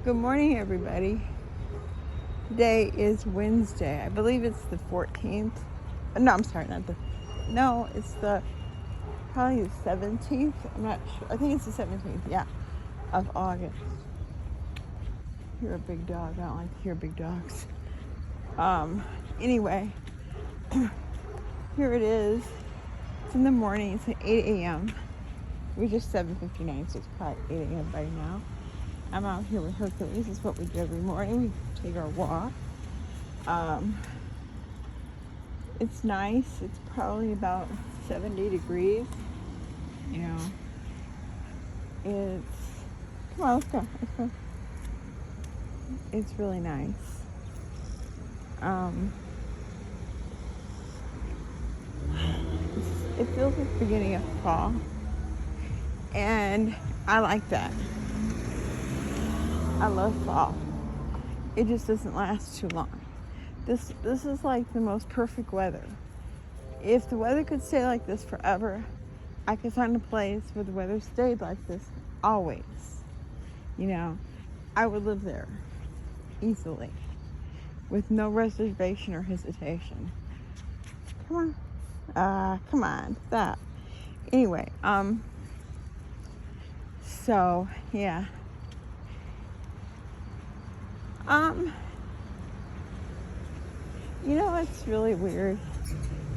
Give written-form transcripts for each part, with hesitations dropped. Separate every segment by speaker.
Speaker 1: Good morning, everybody. Today is Wednesday. I believe it's the 14th. No, I'm sorry, not the. No, it's probably the 17th. I'm not sure. I think it's the 17th, yeah, of August. You're a big dog. I don't like to hear big dogs. Anyway, here it is. It's in the morning. It's at 8 a.m. We're just 7:59, so it's probably 8 a.m. by now. I'm out here with Hercules. This is what we do every morning. We take our walk. It's nice. It's probably about 70 degrees. You know, come on, let's go. Let's go. It's really nice. It feels like the beginning of fall. And I like that. I love fall. It just doesn't last too long. This is like the most perfect weather. If the weather could stay like this forever, I could find a place where the weather stayed like this always. You know, I would live there easily with no reservation or hesitation. Come on, stop. Anyway, so yeah. You know what's really weird?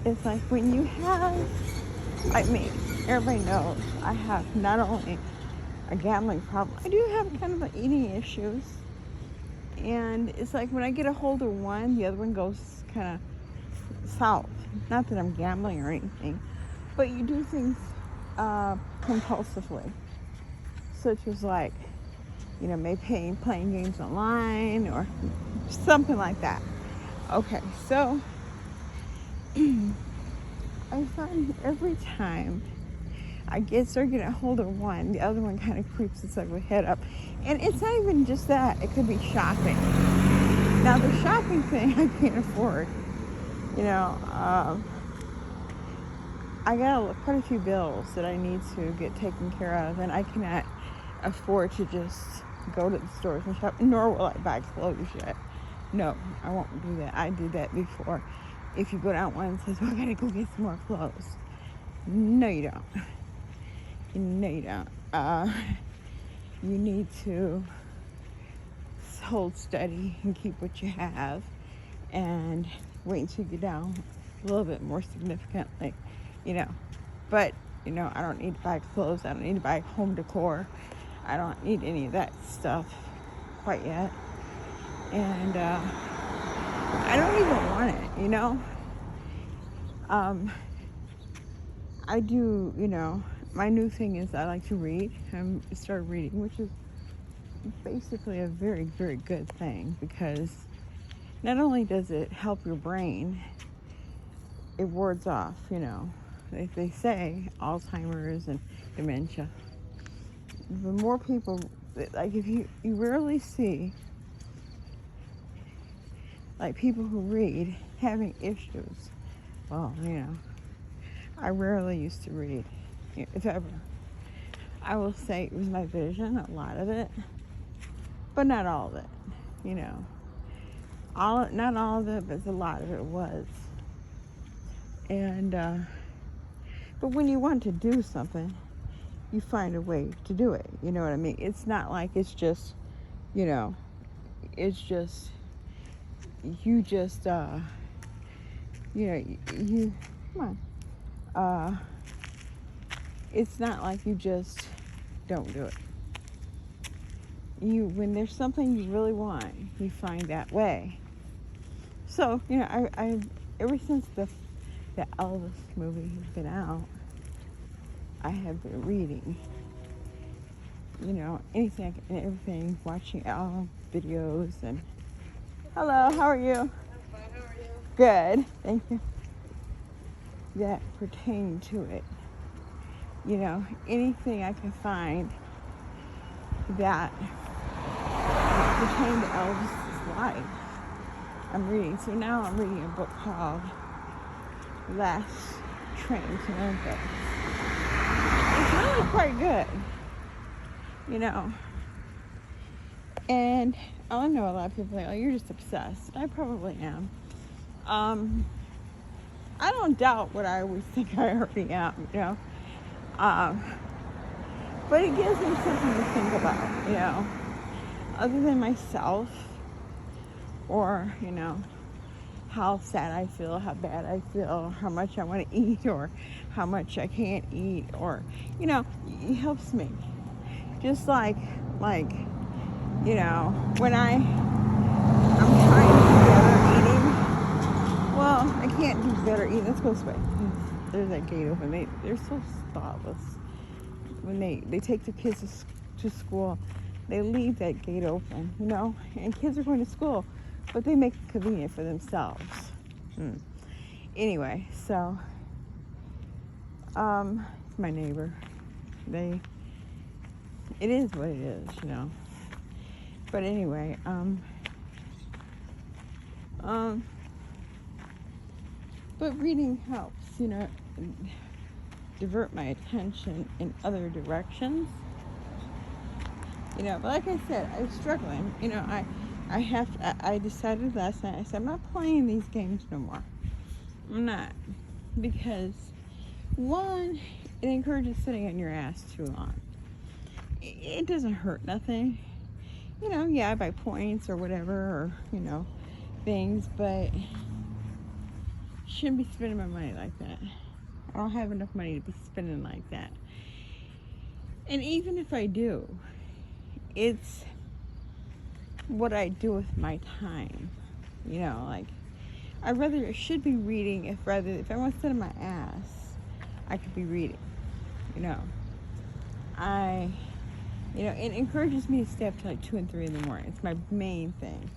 Speaker 1: It's like when you have, like me, everybody knows I have not only a gambling problem, I do have kind of eating issues. And it's like when I get a hold of one, the other one goes kind of south. Not that I'm gambling or anything, but you do things compulsively, such as like, you know, maybe playing games online or something like that. Okay, so I find every time I start getting a hold of one, the other one kind of creeps its ugly head up. And it's not even just that, it could be shopping. Now the shopping thing I can't afford. You know, I got quite a few bills that I need to get taken care of, and I cannot afford to just go to the stores and shop, nor will I buy clothes yet. No, I won't do that. I did that before. If you go down one and says, well, I gotta go get some more clothes. No, you don't. No, you don't. You need to hold steady and keep what you have and wait until you get down a little bit more significantly, you know. But, you know, I don't need to buy clothes. I don't need to buy home decor. I don't need any of that stuff quite yet. And I don't even want it, you know. I do, you know, my new thing is I like to read. I started reading, which is basically a very, very good thing, because not only does it help your brain, it wards off, you know. They say Alzheimer's and dementia. The more people, like if you rarely see like people who read having issues. Well, you know, I rarely used to read, if ever. I will say it was my vision, a lot of it, but not all of it, you know. Not all of it, but a lot of it was. And, but when you want to do something, you find a way to do it, you know what I mean? It's not like it's just, you know, it's just, you just, you know, you come on. It's not like you just don't do it. When there's something you really want, you find that way. So, you know, I ever since the Elvis movie has been out, I have been reading, you know, anything and everything, watching all videos and, hello, how are you?
Speaker 2: I'm fine, how are you?
Speaker 1: Good, thank you. That pertain to it. You know, anything I can find that pertain to Elvis' life, I'm reading. So now I'm reading a book called Last Train to Memphis. It's really quite good. You know, And I know a lot of people are like, oh, you're just obsessed. I probably am. I don't doubt what I always think I already am, you know. Um, but it gives me something to think about, you know, other than myself, or, you know, how sad I feel, how bad I feel, how much I want to eat, or how much I can't eat, or, you know, it helps me. Just like, you know, when I'm trying to do better eating, well, I can't do better eating. Let's go this way. There's that gate open. They're so thoughtless. When they take the kids to school, they leave that gate open, you know, and kids are going to school, but they make it convenient for themselves. Anyway, so my neighbor, it is what it is, you know. But anyway, but reading helps, you know, divert my attention in other directions. You know, but like I said, I was struggling. You know, I decided last night, I said, I'm not playing these games no more. I'm not. Because, one, it encourages sitting on your ass too long. It doesn't hurt nothing. You know, yeah, I buy points or whatever, or, you know, things, but shouldn't be spending my money like that. I don't have enough money to be spending like that. And even if I do, it's what I do with my time. You know, like, I should be reading if I want to sit on my ass, I could be reading. You know, it encourages me to stay up till like 2 and 3 in the morning. It's my main thing.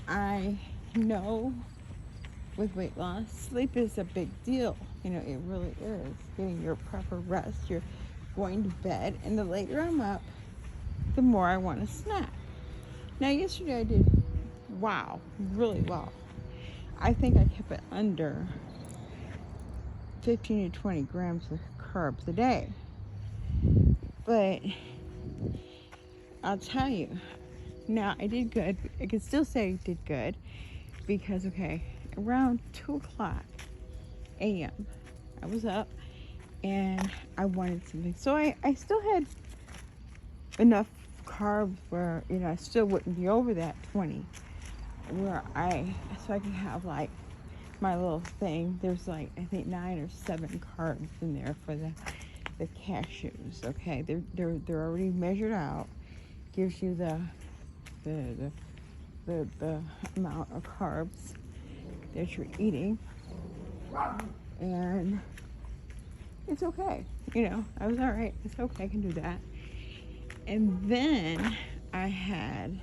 Speaker 1: I know with weight loss, sleep is a big deal. You know, it really is. Getting your proper rest, you're going to bed, and the later I'm up, the more I want to snack. Now, yesterday I did, really well. I think I kept it under 15 to 20 grams of carbs a day. But I'll tell you, now I did good. I can still say I did good because, okay, around 2 o'clock a.m., I was up and I wanted something. So I still had enough carbs where, you know, I still wouldn't be over that 20, so I can have like my little thing. There's like, I think 9 or 7 carbs in there for the cashews. Okay, they're already measured out. Gives you the amount of carbs that you're eating, and it's okay. You know, I was all right. It's okay. I can do that. And then I had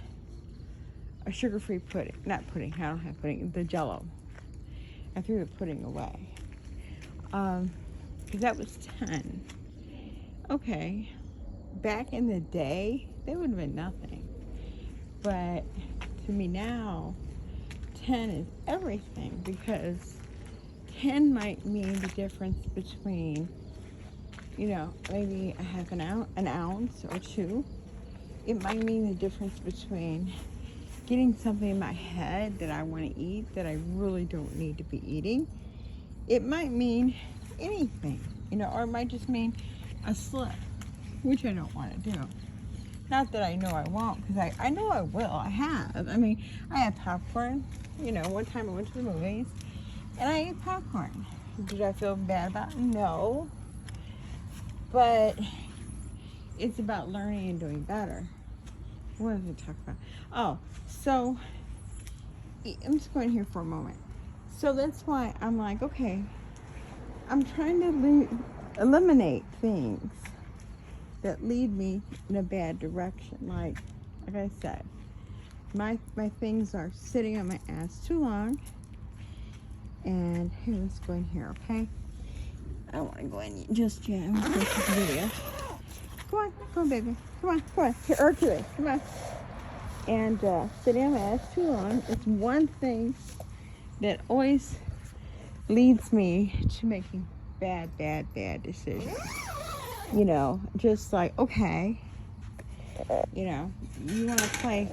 Speaker 1: a sugar-free pudding. Not pudding. I don't have pudding. The Jell-O. I threw the pudding away. Because that was 10. Okay. Back in the day, that would have been nothing. But to me now, 10 is everything, because 10 might mean the difference between, you know, maybe a half an ounce or 2. It might mean the difference between getting something in my head that I want to eat that I really don't need to be eating. It might mean anything, you know, or it might just mean a slip, which I don't want to do. Not that I know I won't, because I know I will. I have. I mean, I had popcorn. You know, one time I went to the movies, and I ate popcorn. Did I feel bad about it? No. But it's about learning and doing better. What did I talk about? Oh, so I'm just going here for a moment. So that's why I'm like, okay, I'm trying to eliminate things that lead me in a bad direction. Like I said, my things are sitting on my ass too long. And here, let's go in here, okay? I don't want to go in just yet. I'm going to take this video. Come on, baby. Come on. Here, Hercules, come on. And sitting on my ass too long is one thing that always leads me to making bad decisions. You know, just like, okay, You know, you want to play,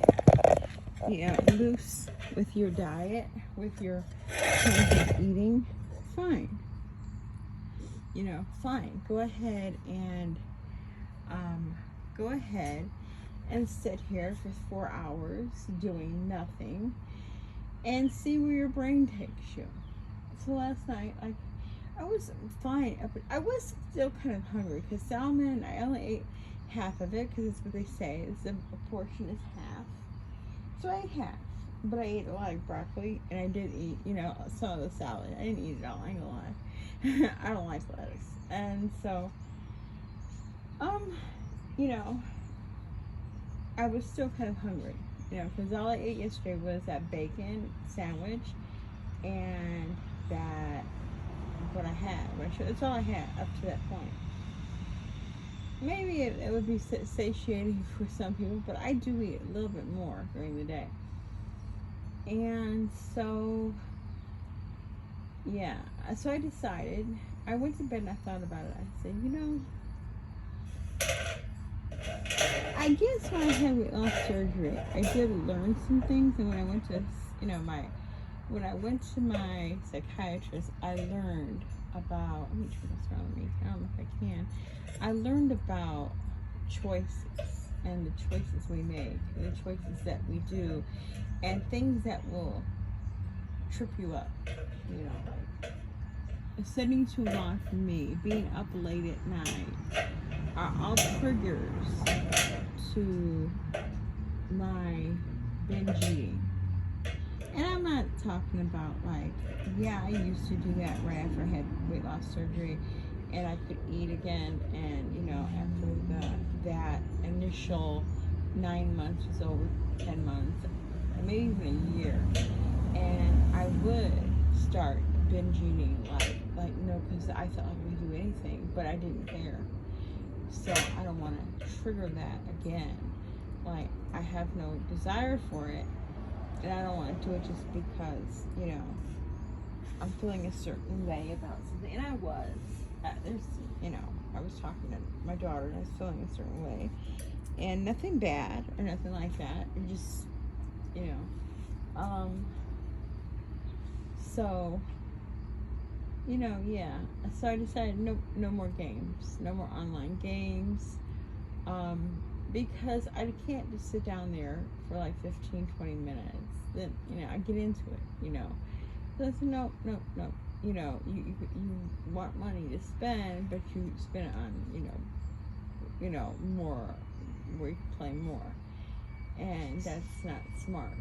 Speaker 1: loose with your diet, with your change of eating, fine. Fine. Go ahead and sit here for 4 hours doing nothing and see where your brain takes you. So last night, I was fine, but I was still kind of hungry because salmon, I only ate half of it because it's what they say is a portion is half. So I ate half, but I ate a lot of broccoli and I did eat, some of the salad. I didn't eat it all, I ain't gonna lie. I don't like lettuce. And so, I was still kind of hungry, because all I ate yesterday was that bacon sandwich and that what I had. That's all I had up to that point. Maybe it would be satiating for some people, but I do eat a little bit more during the day. And so, yeah. So I decided, I went to bed and I thought about it. I said, I guess when I had weight loss surgery, I did learn some things. And when I went to, my psychiatrist, I learned about, let me turn this around me. I don't know if I can. I learned about choices and the choices we make, the choices that we do, and things that will trip you up, like studying too long for me, being up late at night, are all triggers to my binge eating. And I'm not talking about I used to do that right after I had weight loss surgery, and I could eat again, and after that initial 9 months was over, 10 months, maybe even a year, and I would start binge eating because I felt like I could do anything, but I didn't care. So I don't want to trigger that again. I have no desire for it, and I don't want to do it just because I'm feeling a certain way about something. And I was I was talking to my daughter and I was feeling a certain way, and nothing bad or nothing like that. It just so yeah. So I decided no more games, no more online games, because I can't just sit down there for 15-20 minutes. Then I get into it. So I said no. You want money to spend, but you spend it on more, where you can play more, and that's not smart.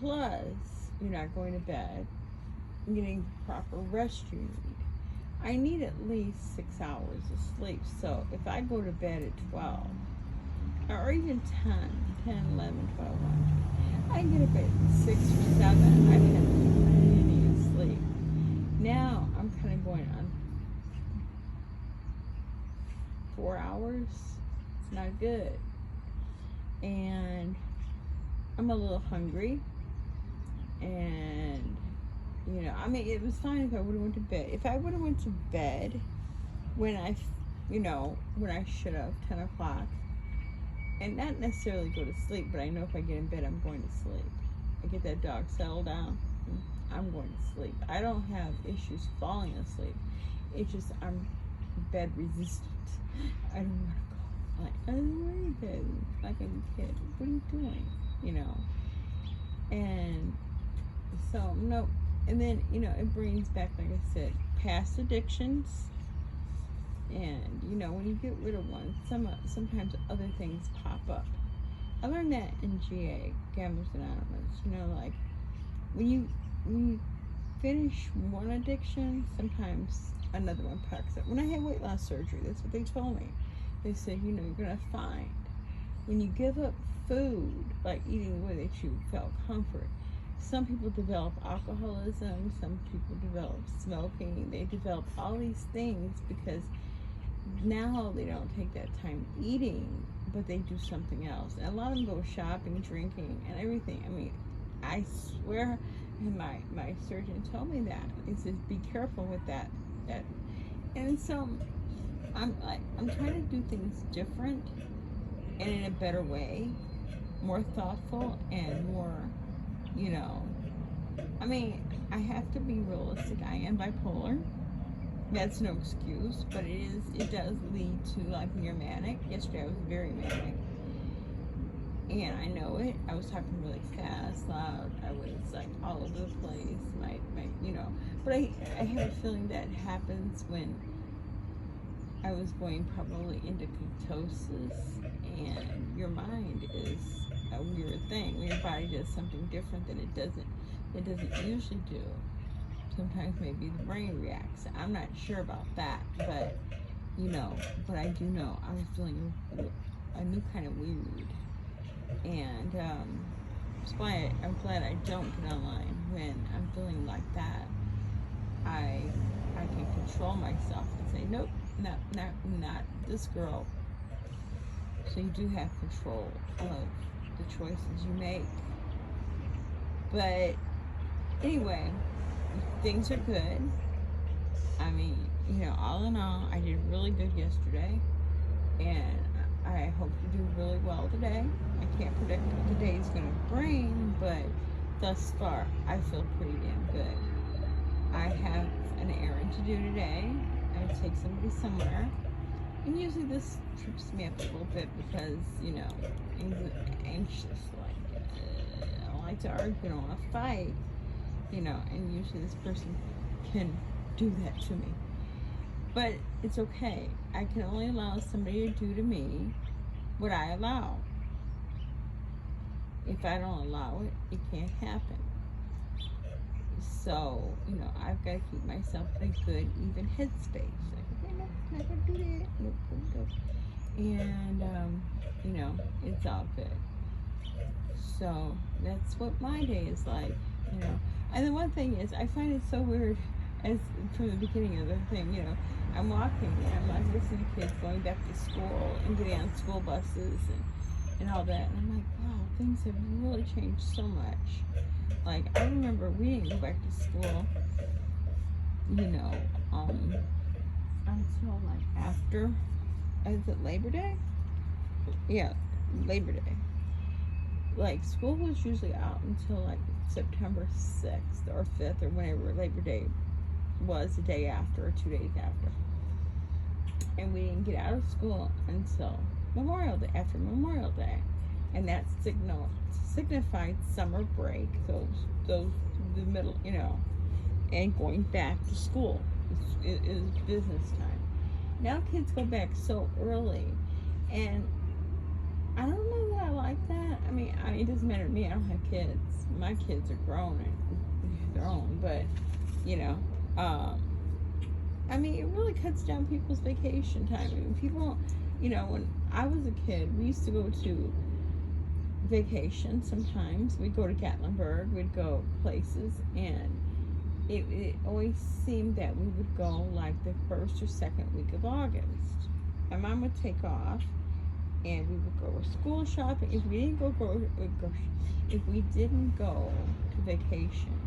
Speaker 1: Plus, you're not going to bed, getting the proper rest you need. I need at least 6 hours of sleep. So if I go to bed at 12, or even 10, 11, 12, 1, I get up at 6 or 7, I've had plenty of sleep. Now I'm kind of going on 4 hours. It's not good. And I'm a little hungry. And it was fine if I would have went to bed. If I would have went to bed when I should have, 10 o'clock, and not necessarily go to sleep, but I know if I get in bed, I'm going to sleep. I get that dog settled down, I'm going to sleep. I don't have issues falling asleep. It's just I'm bed resistant. I don't want to go. I don't want to bed like I'm a kid. What are you doing? And so, no. And then, it brings back, like I said, past addictions. And, when you get rid of one, sometimes other things pop up. I learned that in GA, Gamblers Anonymous. When you finish one addiction, sometimes another one pops up. When I had weight loss surgery, that's what they told me. They said, you're going to find when you give up food, like eating the way that you felt comfort, some people develop alcoholism, some people develop smoking, they develop all these things because now they don't take that time eating, but they do something else. And a lot of them go shopping, drinking, and everything. I swear, and my surgeon told me that. He says, be careful with that. And so I'm trying to do things different. and in a better way, more thoughtful and more, you know, I mean, I have to be realistic. I am bipolar. That's no excuse, but it does lead to, like, when you're manic. Yesterday I was very manic. And I know it. I was talking really fast, loud. I was like all over the place. But I have a feeling that happens when I was going probably into ketosis, and your mind is a weird thing. When your body does something different than it doesn't usually do. Sometimes maybe the brain reacts. I'm not sure about that, but but I do know I was feeling a new kind of weird, and that's why I'm glad I don't get online when I'm feeling like that. I can control myself and say nope, not this girl. So you do have control of the choices you make. But anyway, things are good. I mean, all in all, I did really good yesterday, and I hope to do really well today. I can't predict what the day is going to bring, but thus far, I feel pretty damn good. I have an errand to do today. I have to take somebody somewhere. And usually this trips me up a little bit because, anxious, like, I don't like to argue, I don't want to fight, and usually this person can do that to me. But it's okay. I can only allow somebody to do to me what I allow. If I don't allow it, it can't happen. So, I've got to keep myself in a good, even headspace. Like, okay, no, not going to do that. Nope. And, it's all good. So, that's what my day is like, And the one thing is, I find it so weird, as from the beginning of the thing, I'm walking and I'm like listening to kids going back to school and getting on school buses and all that. And I'm like, wow, things have really changed so much. Like, I remember we didn't go back to school, until like after, is it Labor Day? Yeah, Labor Day. Like, school was usually out until like September 6th or 5th or whenever Labor Day was, the day after or 2 days after. And we didn't get out of school until Memorial Day, after Memorial Day. And that signified summer break, the middle, and going back to school. It is business time. Now kids go back so early, and I don't know that I like that. I mean, it doesn't matter to me. I don't have kids. My kids are grown and grown, but I mean, it really cuts down people's vacation time. I mean, people, when I was a kid, we used to go to vacation sometimes. We'd go to Gatlinburg, we'd go places, and it always seemed that we would go like the first or second week of August. My mom would take off, and we would go school shopping. If we didn't if we didn't go to vacation,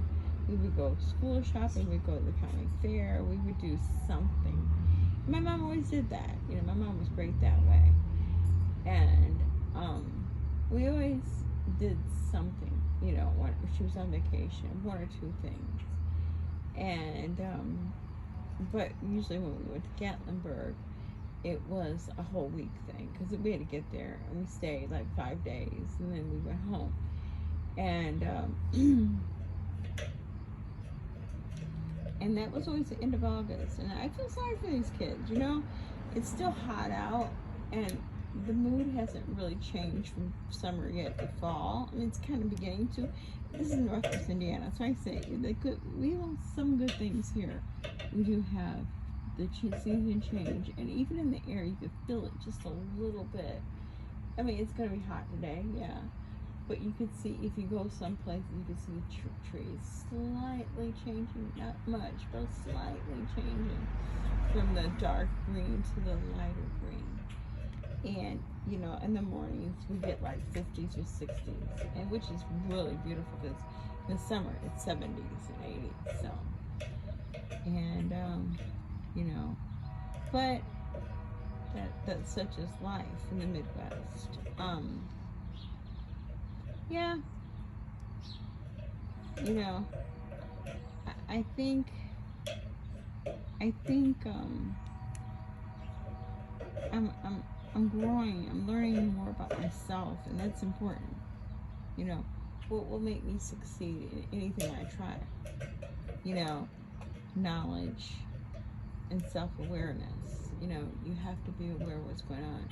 Speaker 1: we would go school shopping, we'd go to the county fair, we would do something. My mom always did that. My mom was great that way. And we always did something, when she was on vacation, one or two things. And, but usually when we went to Gatlinburg, it was a whole week thing, because we had to get there, and we stayed like 5 days, and then we went home. And, and that was always the end of August. And I feel sorry for these kids, it's still hot out, and the mood hasn't really changed from summer yet to fall. I mean, it's kind of beginning to. This is Northwest Indiana, so I say we have some good things here. We do have the season change, and even in the air, you can feel it just a little bit. I mean, it's going to be hot today, yeah. But you could see, if you go someplace, you can see the trees slightly changing, not much, but slightly changing from the dark green to the lighter green. And, in the mornings, we get like 50s or 60s, and which is really beautiful, because in the summer, it's 70s and 80s, so. And, but that such is life in the Midwest. Yeah, you know, I think I think I'm I'm I'm growing. I'm learning more about myself, and that's important. You know, what will make me succeed in anything I try? You know, knowledge and self-awareness. You know, you have to be aware of what's going on.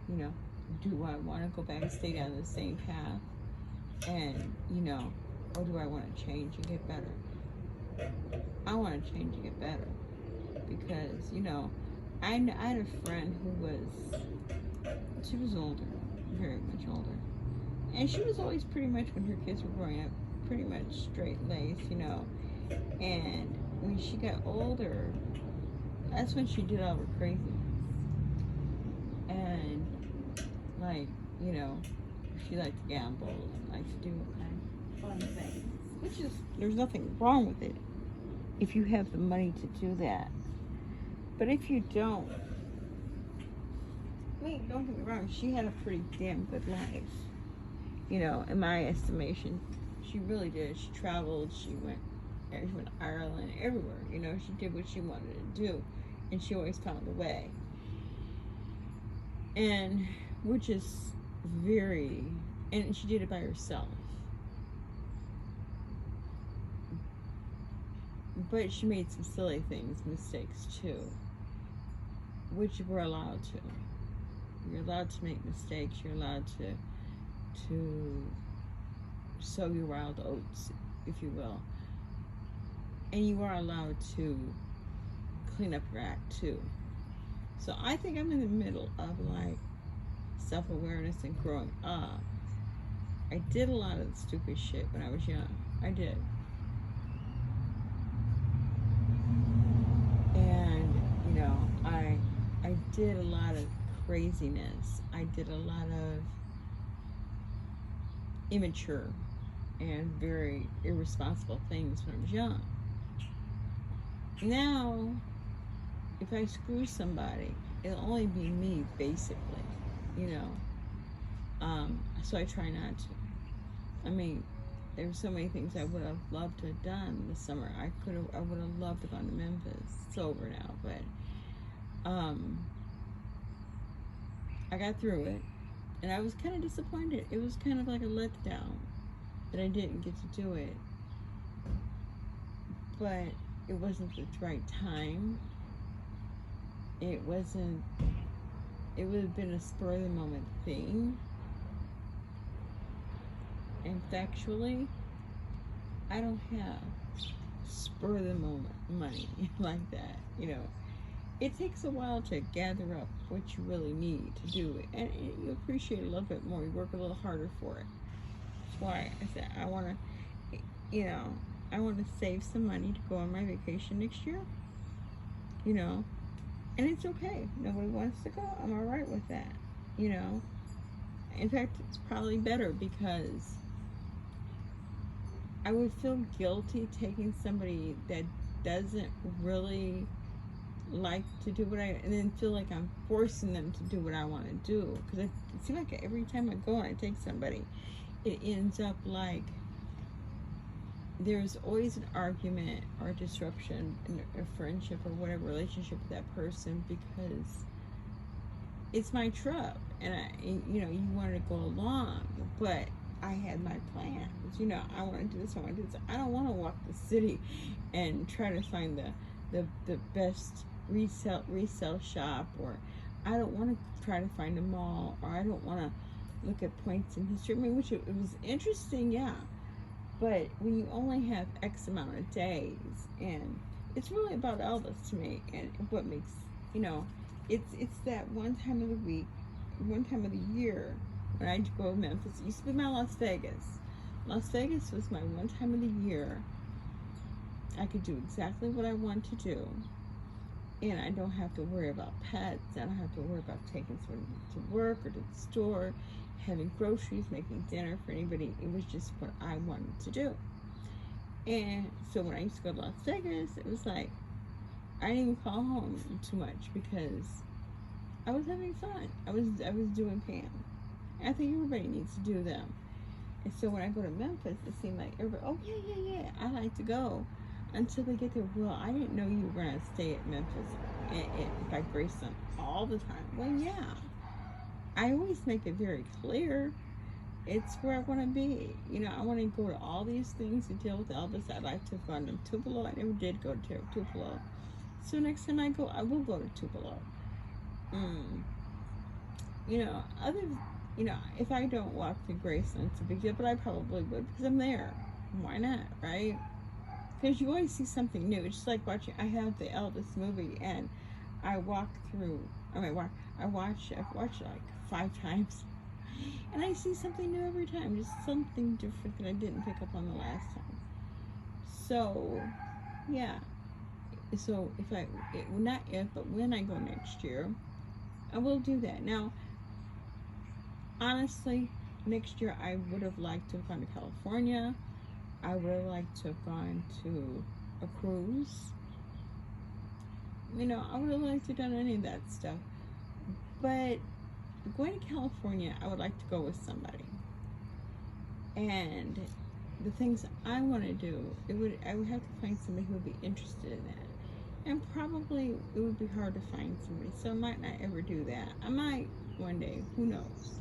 Speaker 1: You know, do I want to go back and stay down the same path? And, or do I want to change and get better? I want to change and get better because, I had a friend she was older, very much older. And she was always pretty much, when her kids were growing up, pretty much straight-laced. And when she got older, that's when she did all her craziness. And, like, she liked to gamble and liked to do all kind of fun things. Which is, there's nothing wrong with it if you have the money to do that. But if you don't, don't get me wrong, she had a pretty damn good life. In my estimation, she really did. She traveled, she went to Ireland, everywhere. She did what she wanted to do, and she always found a way. And which is and she did it by herself. But she made some silly mistakes too, which we're allowed to. You're allowed to make mistakes. You're allowed to sow your wild oats, if you will. And you are allowed to clean up your act too. So I think I'm in the middle of self-awareness and growing up. I did a lot of stupid shit when I was young. I did. And, I did a lot of craziness. I did a lot of immature and very irresponsible things when I was young. Now, if I screw somebody, it'll only be me, basically, so I try not to. There were so many things I would have loved to have done this summer. I would have loved to have gone to Memphis. It's over now, but I got through it, and I was kind of disappointed. It was kind of like a letdown that I didn't get to do it, but it wasn't the right time. It would have been a spur of the moment thing. And factually, I don't have spur of the moment money like that. It takes a while to gather up what you really need to do it, and you appreciate it a little bit more. You work a little harder for it. That's why I said I want to save some money to go on my vacation next year. And it's okay. Nobody wants to go. I'm all right with that. In fact, it's probably better because I would feel guilty taking somebody that doesn't really like to do and then feel like I'm forcing them to do what I want to do. Because it seems like every time I go and I take somebody, it ends up like there's always an argument or a disruption in a friendship or whatever relationship with that person because it's my trip, and you wanted to go along, but I had my plans. I want to do this. I want to do this. I don't want to walk the city and try to find the best resale shop, or I don't want to try to find a mall, or I don't want to look at points in history. Which it was interesting, yeah. But when you only have X amount of days, and it's really about Elvis to me, and what makes, it's that one time of the week, one time of the year when I go to Memphis. It used to be my Las Vegas. Las Vegas was my one time of the year. I could do exactly what I want to do, and I don't have to worry about pets. I don't have to worry about taking someone to work or to the store, having groceries, making dinner for anybody. It was just what I wanted to do. And so when I used to go to Las Vegas, it was like I didn't even call home too much because I was having fun. I was doing Pam. I think everybody needs to do them. And so when I go to Memphis, it seemed like everybody, oh yeah, I like to go. Until they get there, well, I didn't know you were gonna stay at Memphis by Graceland all the time. Well, yeah, I always make it very clear it's where I want to be. You know, I want to go to all these things to deal with Elvis. I'd like to go to Tupelo. I never did go to Tupelo. So next time I go, I will go to Tupelo. You know, if I don't walk to Graceland, it's a big deal, but I probably would because I'm there. Why not, right? Because you always see something new. It's just like watching. I have the Elvis movie, and I walk through. I've watched it like 5 times, and I see something new every time. Just something different that I didn't pick up on the last time. So, yeah. So not if, but when I go next year, I will do that. Now, honestly, next year I would have liked to have gone to California. I would have liked to have gone to a cruise. You know, I would have liked to have done any of that stuff. But going to California, I would like to go with somebody. And the things I want to do, I would have to find somebody who would be interested in that. And probably it would be hard to find somebody, so I might not ever do that. I might one day, who knows?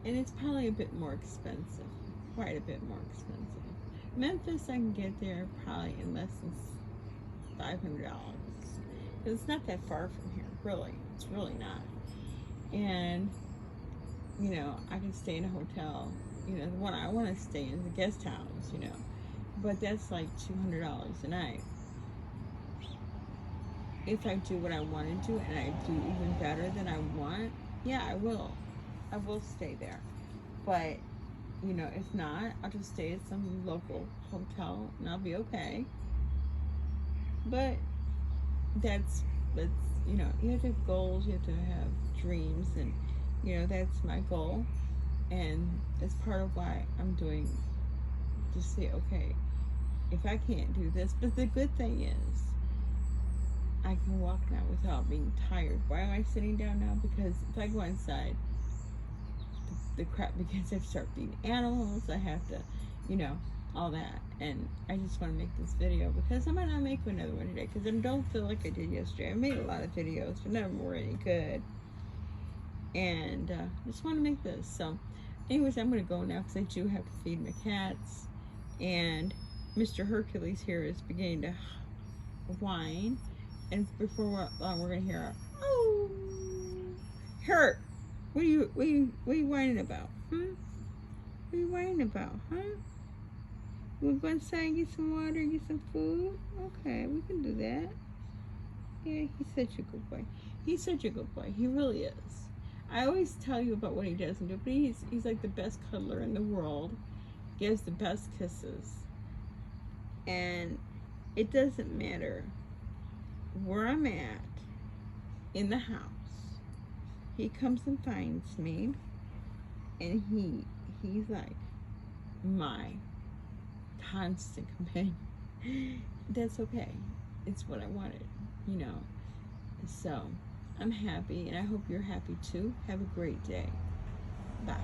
Speaker 1: And it's probably a bit more expensive, quite a bit more expensive. Memphis, I can get there probably in less than $500. Because it's not that far from here, really. It's really not. And, you know, I can stay in a hotel. You know, the one I want to stay in is a guest house, you know. But that's like $200 a night. If I do what I want to do and I do even better than I want, yeah, I will. I will stay there. But, you know, if not, I'll just stay at some local hotel and I'll be okay. But that's you know, you have to have goals, you have to have dreams, and, you know, that's my goal. And it's part of why I'm doing, just say, okay, if I can't do this, but the good thing is, I can walk now without being tired. Why am I sitting down now? Because if I go inside, the crap begins. I have to start feeding animals. I have to, you know, all that. And I just want to make this video because I might not make another one today because I don't feel like I did yesterday. I made a lot of videos, but none of them were any good. And just want to make this. So, anyways, I'm going to go now because I do have to feed my cats. And Mr. Hercules here is beginning to whine. And before long, we're going to hear, oh, Hurt. What are you whining about? What are you whining about, huh? We'll go inside and get some water, get some food? Okay, we can do that. Yeah, he's such a good boy. He's such a good boy. He really is. I always tell you about what he doesn't do, but he's like the best cuddler in the world. Gives the best kisses. And it doesn't matter where I'm at in the house. He comes and finds me, and he's like my constant companion. That's okay. It's what I wanted, you know. So I'm happy, and I hope you're happy too. Have a great day. Bye.